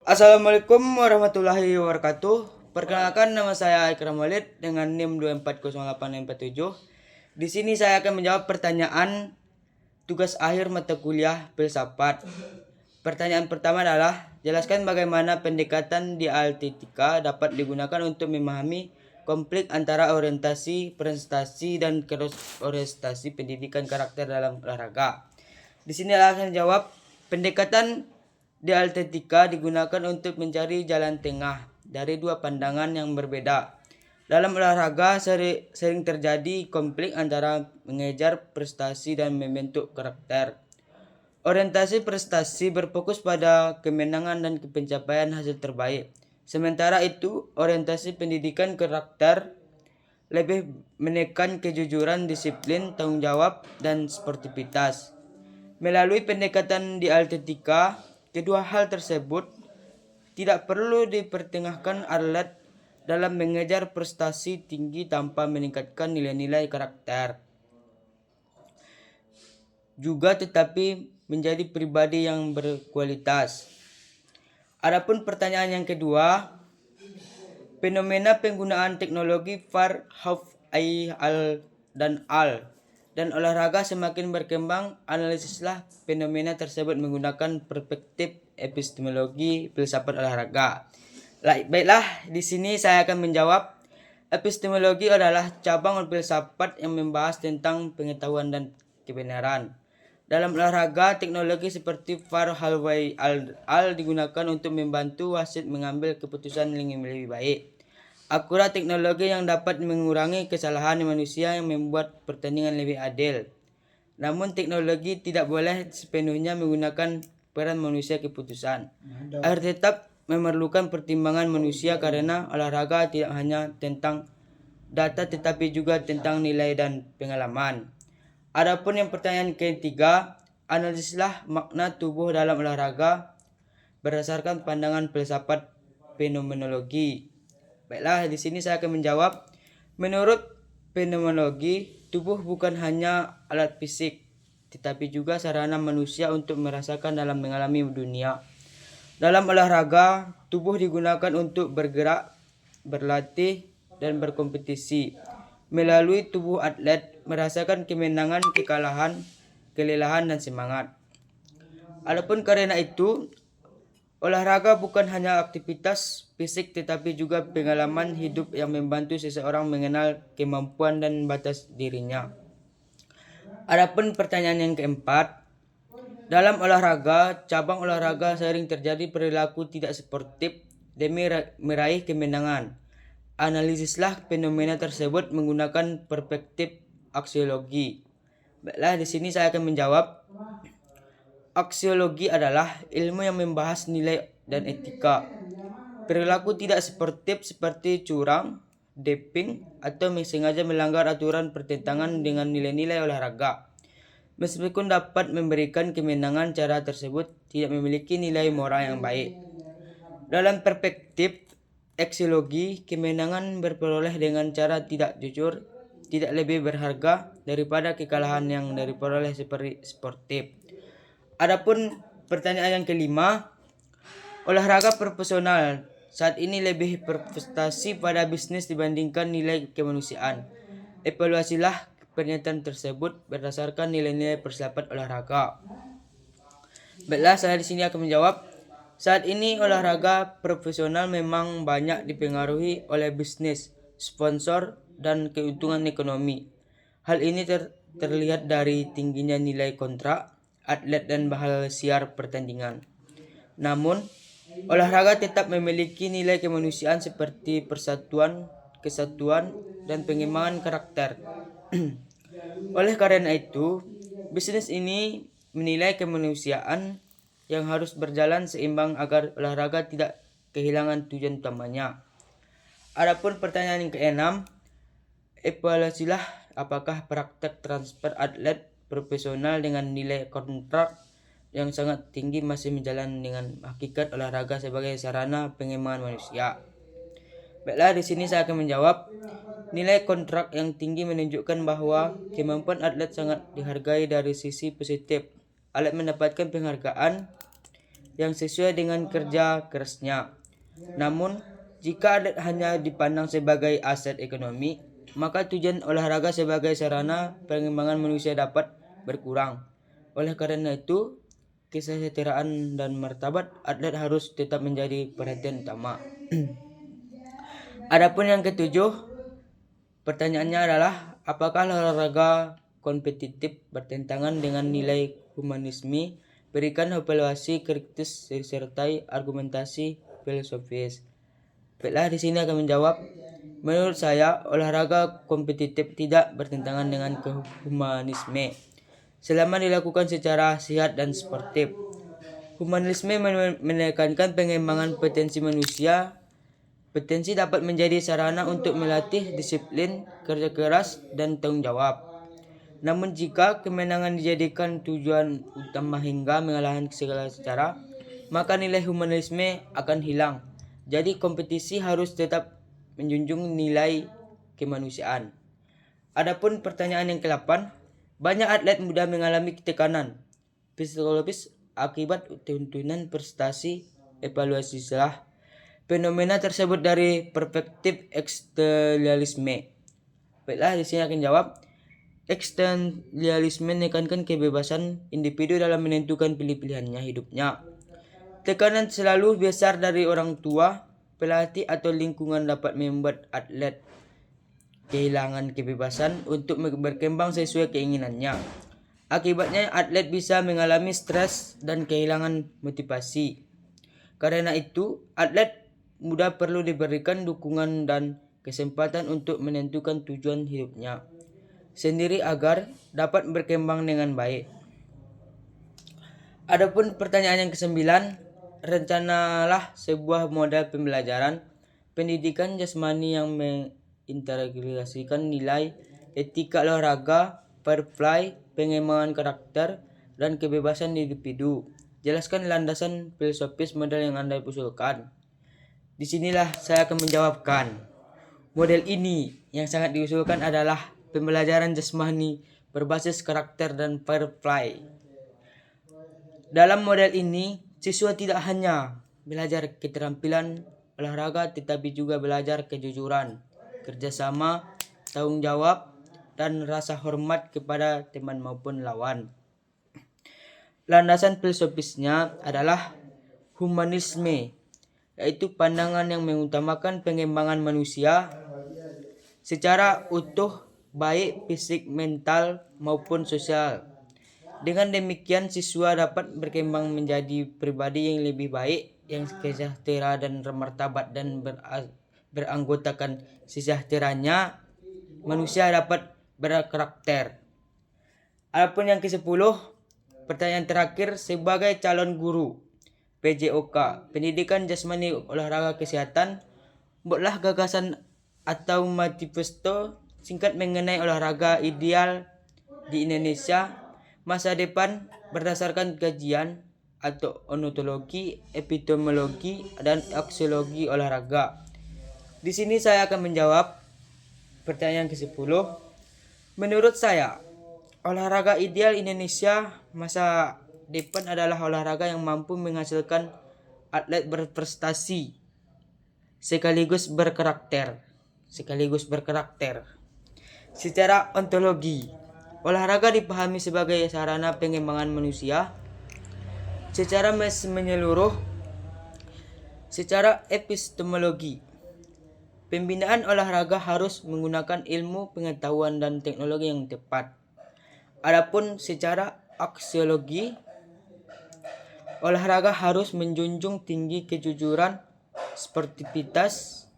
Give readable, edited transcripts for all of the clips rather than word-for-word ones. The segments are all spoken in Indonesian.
Assalamualaikum warahmatullahi wabarakatuh. Perkenalkan, nama saya Ikram Walid dengan NIM 2408447. Di sini saya akan menjawab pertanyaan tugas akhir mata kuliah filsafat. Pertanyaan pertama adalah, jelaskan bagaimana pendekatan dialektika dapat digunakan untuk memahami konflik antara orientasi prestasi dan orientasi pendidikan karakter dalam olahraga. Di sini akan jawab, pendekatan dialektika digunakan untuk mencari jalan tengah dari dua pandangan yang berbeda. Dalam olahraga sering terjadi konflik antara mengejar prestasi dan membentuk karakter. Orientasi prestasi berfokus pada kemenangan dan pencapaian hasil terbaik. Sementara itu, orientasi pendidikan karakter lebih menekan kejujuran, disiplin, tanggung jawab, dan sportivitas. Melalui pendekatan dialektika, kedua hal tersebut tidak perlu dipertengahkan atlet dalam mengejar prestasi tinggi tanpa meningkatkan nilai-nilai karakter. Juga tetapi menjadi pribadi yang berkualitas. Adapun pertanyaan yang kedua, fenomena penggunaan teknologi VAR, HAF, AI, dan olahraga semakin berkembang. Analisislah fenomena tersebut menggunakan perspektif epistemologi filsafat olahraga. Baiklah, di sini saya akan menjawab. Epistemologi adalah cabang filsafat yang membahas tentang pengetahuan dan kebenaran. Dalam olahraga, teknologi seperti VAR, HAL digunakan untuk membantu wasit mengambil keputusan yang lebih baik. Akurat teknologi yang dapat mengurangi kesalahan manusia yang membuat pertandingan lebih adil. Namun teknologi tidak boleh sepenuhnya menggunakan peran manusia keputusan. Agar tetap memerlukan pertimbangan manusia karena olahraga tidak hanya tentang data tetapi juga tentang nilai dan pengalaman. Adapun yang pertanyaan ketiga, analisislah makna tubuh dalam olahraga berdasarkan pandangan filsafat fenomenologi. Baiklah, di sini saya akan menjawab. Menurut fenomenologi, tubuh bukan hanya alat fisik, tetapi juga sarana manusia untuk merasakan dalam mengalami dunia. Dalam olahraga, tubuh digunakan untuk bergerak, berlatih, dan berkompetisi. Melalui tubuh atlet merasakan kemenangan, kekalahan, kelelahan, dan semangat. Adapun karena itu, olahraga bukan hanya aktivitas fisik tetapi juga pengalaman hidup yang membantu seseorang mengenal kemampuan dan batas dirinya. Adapun pertanyaan yang keempat, dalam olahraga, cabang olahraga sering terjadi perilaku tidak sportif demi meraih kemenangan. Analisislah fenomena tersebut menggunakan perspektif aksiologi. Baiklah, di sini saya akan menjawab. Aksiologi adalah ilmu yang membahas nilai dan etika. Perilaku tidak sportif seperti curang, doping, atau sengaja melanggar aturan bertentangan dengan nilai-nilai olahraga. Meskipun dapat memberikan kemenangan, cara tersebut tidak memiliki nilai moral yang baik. Dalam perspektif aksiologi, kemenangan berperoleh dengan cara tidak jujur tidak lebih berharga daripada kekalahan yang diperoleh seperti sportif. Adapun pertanyaan yang kelima, olahraga profesional saat ini lebih berprestasi pada bisnis dibandingkan nilai kemanusiaan. Evaluasilah pernyataan tersebut berdasarkan nilai-nilai filsafat olahraga. Baiklah, saya di sini akan menjawab. Saat ini olahraga profesional memang banyak dipengaruhi oleh bisnis, sponsor, dan keuntungan ekonomi. Hal ini terlihat dari tingginya nilai kontrak atlet dan bahal siar pertandingan. Namun, olahraga tetap memiliki nilai kemanusiaan seperti persatuan, kesatuan, dan pengembangan karakter. Oleh karena itu, bisnis ini menilai kemanusiaan yang harus berjalan seimbang agar olahraga tidak kehilangan tujuan utamanya. Adapun pertanyaan yang keenam, evaluasilah apakah praktek transfer atlet profesional dengan nilai kontrak yang sangat tinggi masih menjalan dengan hakikat olahraga sebagai sarana pengembangan manusia. Baiklah, di sini saya akan menjawab. Nilai kontrak yang tinggi menunjukkan bahwa kemampuan atlet sangat dihargai dari sisi positif. Atlet mendapatkan penghargaan yang sesuai dengan kerja kerasnya. Namun, jika atlet hanya dipandang sebagai aset ekonomi, maka tujuan olahraga sebagai sarana pengembangan manusia dapat berkurang. Oleh karena itu, kesejahteraan dan martabat atlet harus tetap menjadi perhatian utama. Adapun yang ketujuh, pertanyaannya adalah apakah olahraga kompetitif bertentangan dengan nilai humanisme? Berikan evaluasi kritis disertai argumentasi filosofis. Baiklah, di sini akan menjawab. Menurut saya, olahraga kompetitif tidak bertentangan dengan humanisme selama dilakukan secara sehat dan sportif. Humanisme menekankan pengembangan potensi manusia. Potensi dapat menjadi sarana untuk melatih disiplin, kerja keras, dan tanggung jawab. Namun jika kemenangan dijadikan tujuan utama hingga mengalahkan segala cara, maka nilai humanisme akan hilang. Jadi kompetisi harus tetap menjunjung nilai kemanusiaan. Adapun pertanyaan yang ke-8, banyak atlet mudah mengalami tekanan psikologis akibat tuntunan prestasi. Evaluasi salah. Fenomena tersebut dari perspektif eksternalisme. Baiklah, di sini akan jawab. Eksternalisme menekankan kebebasan individu dalam menentukan pilihannya hidupnya. Tekanan selalu besar dari orang tua, pelatih atau lingkungan dapat membuat atlet kehilangan kebebasan untuk berkembang sesuai keinginannya. Akibatnya atlet bisa mengalami stres dan kehilangan motivasi. Karena itu, atlet muda perlu diberikan dukungan dan kesempatan untuk menentukan tujuan hidupnya sendiri agar dapat berkembang dengan baik. Adapun pertanyaan yang ke-9, rencanalah sebuah model pembelajaran pendidikan jasmani yang mengintegrasikan nilai etika olahraga, fair play, pengembangan karakter, dan kebebasan individu. Jelaskan landasan filosofis model yang Anda usulkan. Disinilah saya akan menjawabkan. Model ini yang sangat diusulkan adalah pembelajaran jasmani berbasis karakter dan fair play. Dalam model ini, siswa tidak hanya belajar keterampilan olahraga tetapi juga belajar kejujuran, kerjasama, tanggung jawab, dan rasa hormat kepada teman maupun lawan. Landasan filosofisnya adalah humanisme, yaitu pandangan yang mengutamakan pengembangan manusia secara utuh, baik fisik, mental, maupun sosial. Dengan demikian, siswa dapat berkembang menjadi pribadi yang lebih baik, yang sejahtera dan bermartabat, dan beranggotakan sejahteranya manusia dapat berkarakter. Adapun yang ke-10, pertanyaan terakhir, sebagai calon guru PJOK, pendidikan jasmani olahraga kesehatan, buatlah gagasan atau manifesto singkat mengenai olahraga ideal di Indonesia masa depan berdasarkan kajian atau ontologi, epidemiologi, dan aksiologi olahraga. Di sini saya akan menjawab pertanyaan ke-10. Menurut saya, olahraga ideal Indonesia masa depan adalah olahraga yang mampu menghasilkan atlet berprestasi sekaligus berkarakter. Secara ontologi, olahraga dipahami sebagai sarana pengembangan manusia secara menyeluruh. Secara epistemologi, pembinaan olahraga harus menggunakan ilmu, pengetahuan, dan teknologi yang tepat. Adapun secara aksiologi, olahraga harus menjunjung tinggi kejujuran, sportivitas,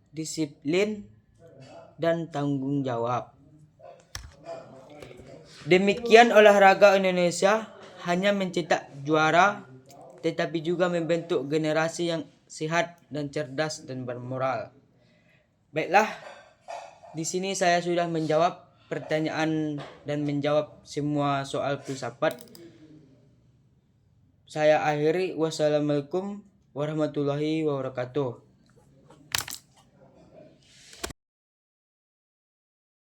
disiplin, dan tanggung jawab. Demikian olahraga Indonesia hanya mencetak juara, tetapi juga membentuk generasi yang sehat dan cerdas dan bermoral. Baiklah, di sini saya sudah menjawab pertanyaan dan menjawab semua soal filsafat. Saya akhiri. Wassalamualaikum warahmatullahi wabarakatuh.